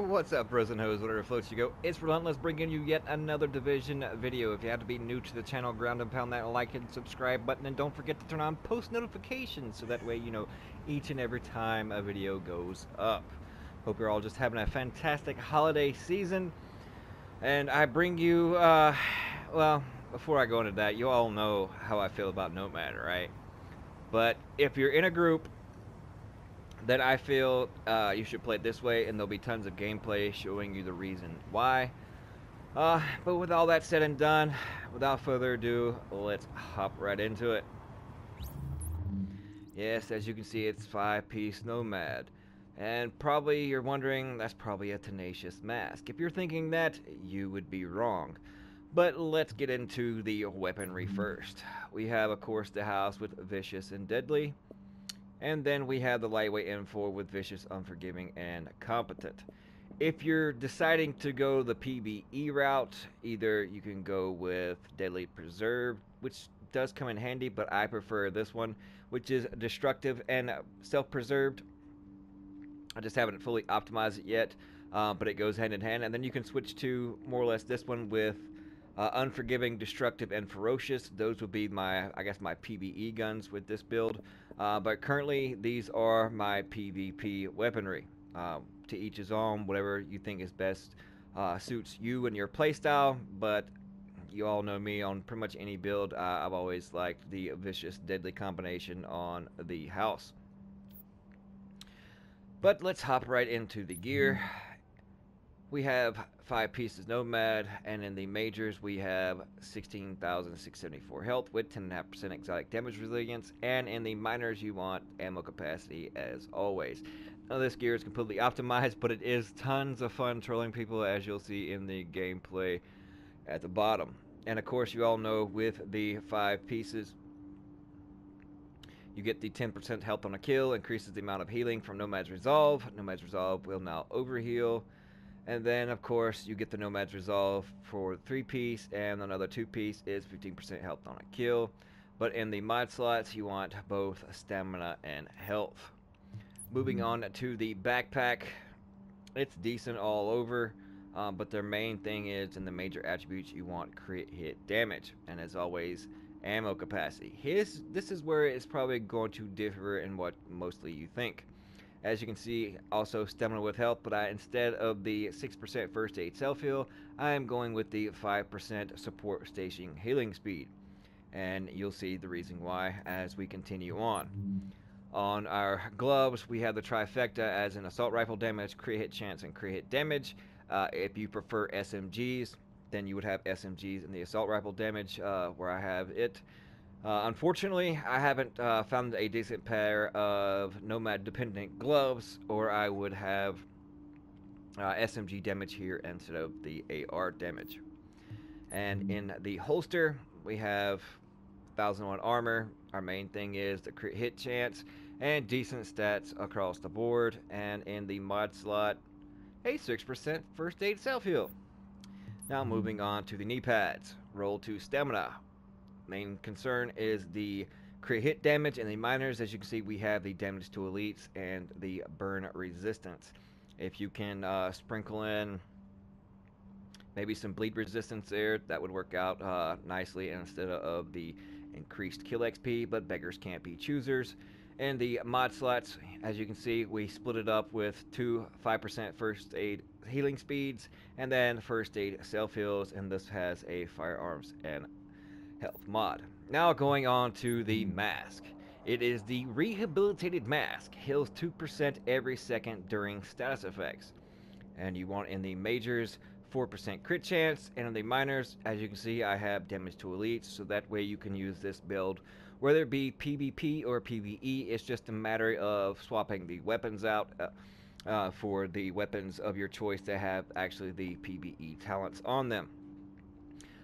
What's up, bros and hoes, whatever floats you go? It's Relentless bringing you yet another Division video. If you have to be new to the channel, ground and pound that like and subscribe button, and don't forget to turn on post notifications so that way you know each and every time a video goes up. Hope you're all just having a fantastic holiday season. And I bring you, well, before I go into that, you all know how I feel about Nomad, right? But if you're in a group that I feel you should play it this way, and there'll be tons of gameplay showing you the reason why. But with all that said and done, without further ado, let's hop right into it. Yes, as you can see, it's 5-piece Nomad. And probably you're wondering, that's probably a tenacious mask. If you're thinking that, you would be wrong. But let's get into the weaponry first. We have, of course, the house with Vicious and Deadly. And then we have the lightweight M4 with Vicious, Unforgiving, and Competent. If you're deciding to go the PvE route, either you can go with Deadly Preserved, which does come in handy, but I prefer this one, which is Destructive and Self-Preserved. I just haven't fully optimized it yet, but it goes hand in hand. And then you can switch to more or less this one with Unforgiving, Destructive, and Ferocious. Those would be my, I guess, my PvE guns with this build. But currently, these are my PvP weaponry. To each his own, whatever you think is best suits you and your playstyle. But you all know me on pretty much any build. I've always liked the Vicious Deadly combination on the house. But let's hop right into the gear. We have 5 pieces Nomad, and in the majors we have 16,674 health with 10.5% exotic damage resilience, and in the minors you want ammo capacity as always. Now this gear is completely optimized, but it is tons of fun trolling people, as you'll see in the gameplay at the bottom. And of course you all know with the 5 pieces you get the 10% health on a kill, increases the amount of healing from Nomad's Resolve. Nomad's Resolve will now overheal. And then, of course, you get the Nomad's Resolve for 3-piece, and another 2-piece is 15% health on a kill. But in the mod slots, you want both stamina and health. Moving on to the backpack, it's decent all over, but their main thing is in the major attributes you want crit hit damage, and as always, ammo capacity. This is where it's probably going to differ in what mostly you think. As you can see, also stamina with health, but instead of the 6% first aid self-heal, I am going with the 5% support station healing speed. And you'll see the reason why as we continue on. On our gloves, we have the trifecta as an assault rifle damage, crit hit chance, and crit hit damage. If you prefer SMGs, then you would have SMGs in the assault rifle damage where I have it. Unfortunately, I haven't found a decent pair of Nomad-dependent gloves, or I would have SMG damage here instead of the AR damage. And in the holster, we have 1001 armor. Our main thing is the crit hit chance and decent stats across the board. And in the mod slot, a 6% first aid self-heal. Now moving on to the knee pads. Roll to stamina. Main concern is the crit hit damage in the minors. As you can see, we have the damage to elites and the burn resistance. If you can sprinkle in maybe some bleed resistance there, that would work out nicely instead of the increased kill XP, but beggars can't be choosers. And the mod slots, as you can see, we split it up with 2 5% first aid healing speeds, and then first aid self-heals, and this has a firearms and health mod. Now going on to the mask. It is the rehabilitated mask. Heals 2% every second during status effects. And you want in the majors 4% crit chance, and in the minors, as you can see, I have damage to elites, so that way you can use this build whether it be PvP or PvE. It's just a matter of swapping the weapons out for the weapons of your choice that have actually the PvE talents on them.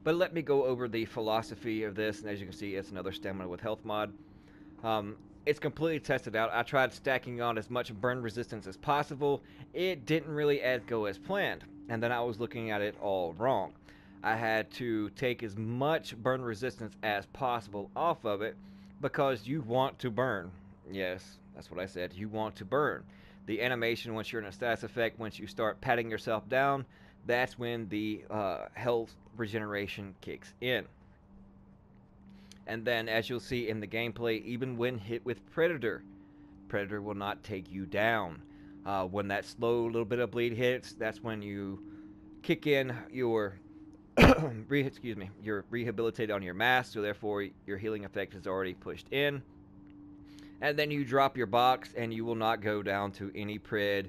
But let me go over the philosophy of this, and as you can see, it's another stamina with health mod. It's completely tested out. I tried stacking on as much burn resistance as possible. It didn't really go as planned, and then I was looking at it all wrong. I had to take as much burn resistance as possible off of it because you want to burn. Yes, that's what I said. You want to burn. The animation, once you're in a status effect, once you start patting yourself down, that's when the health regeneration kicks in. And then, as you'll see in the gameplay, even when hit with Predator, Predator will not take you down. When that slow little bit of bleed hits, that's when you kick in your you're rehabilitated on your mask, so therefore your healing effect is already pushed in. And then you drop your box, and you will not go down to any pred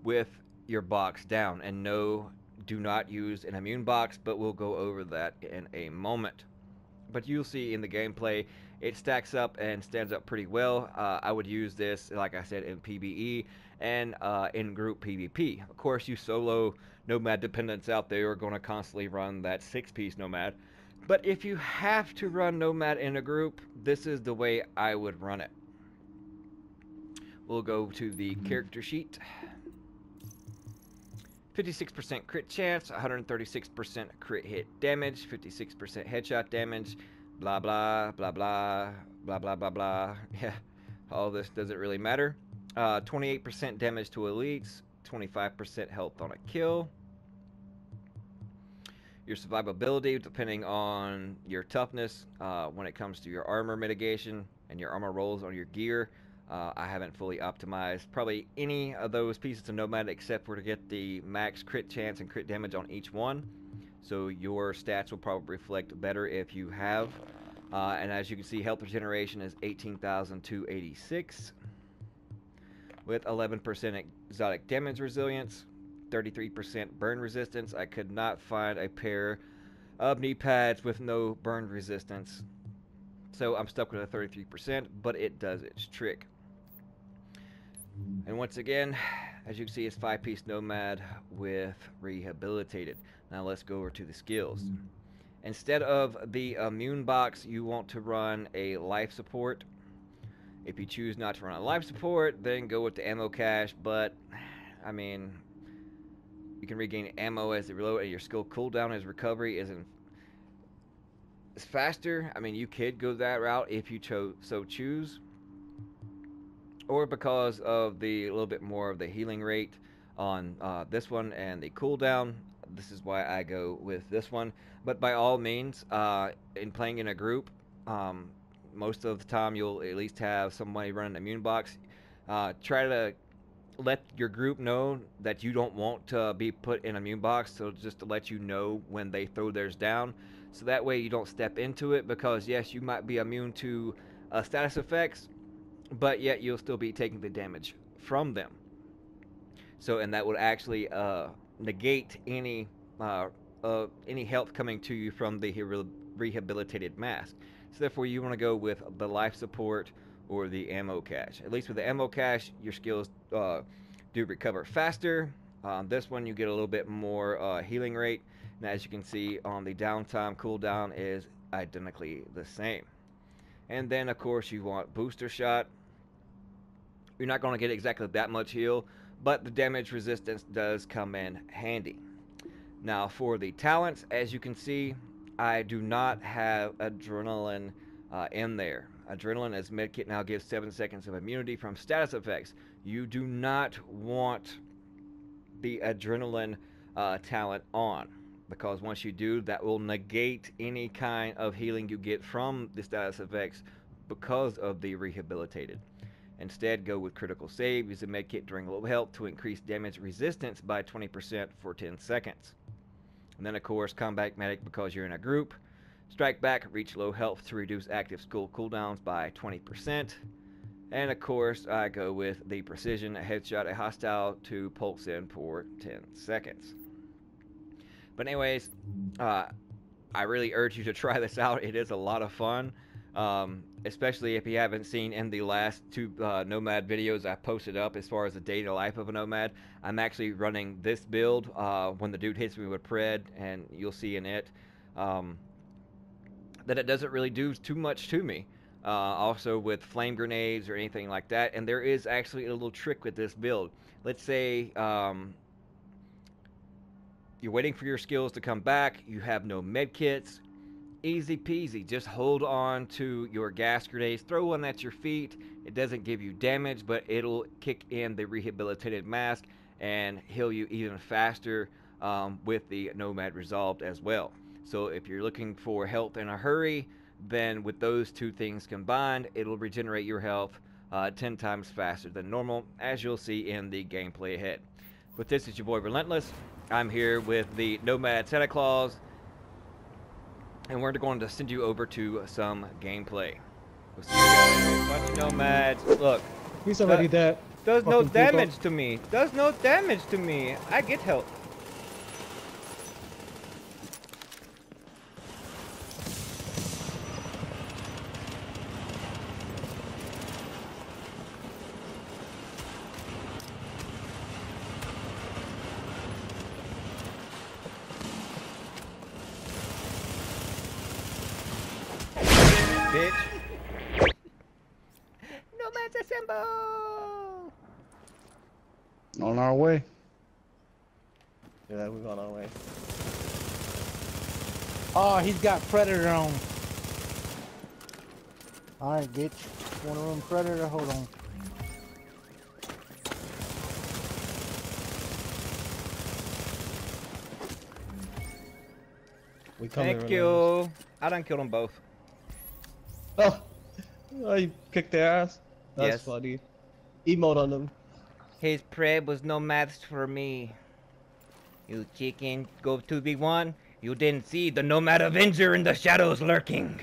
with your box down. And no, do not use an immune box, but we'll go over that in a moment. But you'll see in the gameplay, it stacks up and stands up pretty well. I would use this, like I said, in PvE and in group PvP. Of course, you solo Nomad dependents out there are going to constantly run that 6-piece Nomad. But if you have to run Nomad in a group, this is the way I would run it. We'll go to the character sheet. 56% crit chance, 136% crit hit damage, 56% headshot damage, blah blah blah blah blah blah blah blah. Yeah, all this doesn't really matter. 28% damage to elites, 25% health on a kill. Your survivability, depending on your toughness, when it comes to your armor mitigation and your armor rolls on your gear. I haven't fully optimized probably any of those pieces of Nomad except for to get the max crit chance and crit damage on each one. So your stats will probably reflect better if you have. And as you can see, health regeneration is 18,286 with 11% exotic damage resilience, 33% burn resistance. I could not find a pair of knee pads with no burn resistance. So I'm stuck with a 33%, but it does its trick. And once again, as you can see, it's 5-piece Nomad with rehabilitated. Now let's go over to the skills. Instead of the immune box, you want to run a life support. If you choose not to run a life support, then go with the ammo cache. But, I mean, you can regain ammo as you reload, and your skill cooldown as recovery is faster. I mean, you could go that route if you so choose. Or because of the little bit more of the healing rate on this one and the cooldown, this is why I go with this one. But by all means, in playing in a group, most of the time you'll at least have somebody running an immune box. Try to let your group know that you don't want to be put in an immune box, so just to let you know when they throw theirs down. So that way you don't step into it, because yes, you might be immune to status effects, but yet you'll still be taking the damage from them. So, and that would actually negate any health coming to you from the rehabilitated mask. So therefore, you want to go with the life support or the ammo cache. At least with the ammo cache, your skills do recover faster. This one, you get a little bit more healing rate. And as you can see, on the downtime, cooldown is identically the same. And then, of course, you want booster shot. You're not going to get exactly that much heal, but the damage resistance does come in handy. Now, for the talents, as you can see, I do not have adrenaline in there. Adrenaline as medkit now gives 7 seconds of immunity from status effects. You do not want the adrenaline talent on, because once you do, that will negate any kind of healing you get from the status effects because of the rehabilitated. Instead, go with critical save. Use a medkit during low health to increase damage resistance by 20% for 10 seconds. And then, of course, combat medic, because you're in a group. Strike back, reach low health to reduce active skill cooldowns by 20%. And, of course, I go with the precision, a headshot a hostile to pulse in for 10 seconds. But anyways, I really urge you to try this out. It is a lot of fun. Especially if you haven't seen in the last 2 Nomad videos I posted up as far as the day to life of a Nomad. I'm actually running this build when the dude hits me with pred, and you'll see in it that it doesn't really do too much to me. Also with flame grenades or anything like that. And there is actually a little trick with this build. Let's say you're waiting for your skills to come back, you have no med kits, Easy peasy. Just hold on to your gas grenades. Throw one at your feet. It doesn't give you damage, but it'll kick in the rehabilitated mask and heal you even faster with the Nomad Resolved as well. So if you're looking for health in a hurry, then with those two things combined, it'll regenerate your health 10 times faster than normal, as you'll see in the gameplay ahead. But this is your boy Relentless. I'm here with the Nomad Santa Claus, and we're going to send you over to some gameplay. We'll see you guys. Bunch of nomads. Look. He's already dead. Does no damage to me. Does no damage to me. I get help. Bitch. Nomads assemble! On our way. Yeah, we're on our way. Oh, he's got Predator on. Alright, bitch. Wanna run Predator? Hold on. We coming. Thank you. I done killed them both. Oh, you kicked their ass? That's Yes. funny. Emote on them. His prey was no match for me. You chicken, go 2v1. You didn't see the Nomad Avenger in the shadows lurking.